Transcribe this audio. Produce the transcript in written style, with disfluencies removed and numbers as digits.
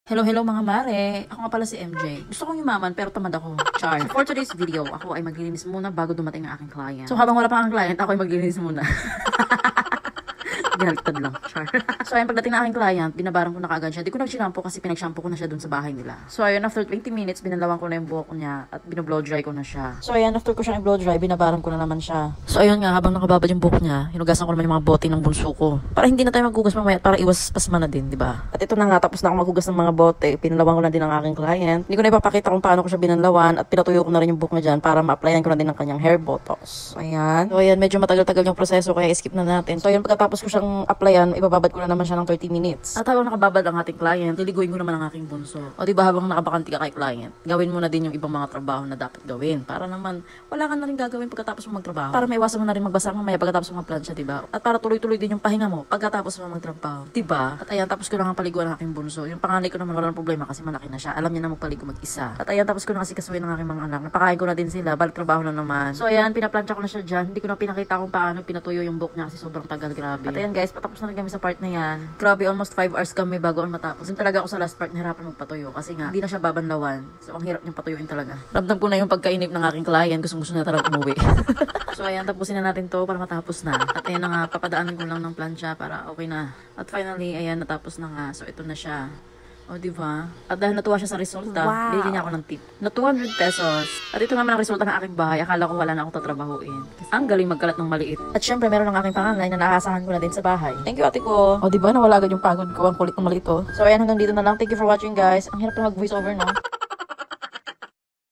Hello, hello mga mare. Ako nga pala si MJ. Gusto kong yumaman pero tamad ako. Char. So for today's video, ako ay maglilinis muna bago dumating ang aking client. So habang wala pa ang client, ako ay maglilinis muna. Ginaliktad lang. Char. So ayun, pagdating na aking client, binabarang ko na kaagad siya. Di ko nag-shampoo kasi pinag-shampoo ko na siya dun sa bahay nila. So ayun, after 20 minutes, binalawan ko na yung buhok niya at binoblow dry ko na siya. So ayun, after ko siyang i-blow dry, binabarang ko na naman siya. So ayun nga, habang nakababad yung buhok niya, hinugasan ko naman yung mga bote ng bunso ko. Para hindi na tayo maghugas mamaya, para iwas pasma na din, di ba? At ito na nga, tapos na ako maghugas ng mga bote. Pinalawan ko na din ang aking client. Hindi ko na ipapakita kung paano ko siya binanlawan at pinatuyo ko na rin yung buhok niya dyan para ma-applyan ko na din ang kanyang hair botox. Ayan. So ayan, medyo matagal-tagal yung proseso kaya skip na natin. So ayan, pagkatapos ko siyang applyan, ibababad ko na naman siya ng 30 minutes. At habang nakababad ang ating client, liliguin ko naman ang aking bunso. O diba, habang nakabakanti ka kay client, gawin mo na din yung ibang mga trabaho na dapat gawin. Para naman, wala ka na rin gagawin pagkatapos mo magtrabaho. Para may iwasan mo na rin magbasa mamaya pagkatapos mo magplansya, diba? At para tuloy-tuloy din yung pahinga mo pagkatapos mo magtrabaho. Diba? At ayan, tapos ko na nga paliguan ang aking bunso. Yung panganay ko naman wala nang problema kasi malaki na siya. Alam niya na magpaligo mag-isa. At ayan, tapos ko na kasi kasuhin ng aking mga anak. Napakain ko na din sila, balik trabaho na naman. So ayan, pinaplansya ko na siya dyan. Hindi ko na pinakita kung paano pinatuyo yung buhok niya kasi sobrang tagal, grabe. At ayan guys, patapos na rin kami sa part na yan. Grabe, almost 5 hours kami bago ang matapos. Yung talaga ako sa last part, nahirapan magpatuyo. Kasi nga, hindi na siya babanlawan. So, ang hirap niyang patuyuin talaga. Ramdam ko na yung pagkainip ng aking client. Gusto na talaga umuwi. So, ayan, tapusin na natin to para matapos na. At ayan na nga, papadaanan ko lang ng plancha para okay na. At finally, ayan, natapos na nga. So, ito na siya. O, diba? At dahil natuwa siya sa resulta, bigyan niya ako ng tip na 200 pesos. At ito naman ang resulta ng aking bahay. Akala ko wala na akong tatrabahuin. Ang galing magkalat ng maliit. At syempre, meron ng aking panganay na naasahan ko na din sa bahay. Thank you, ate ko. O, diba? Nawala agad yung pagod ko. Ang kulit ng maliit, oh. So, ayan, hanggang dito na lang. Thank you for watching, guys. Ang hirap na mag-voice over, no?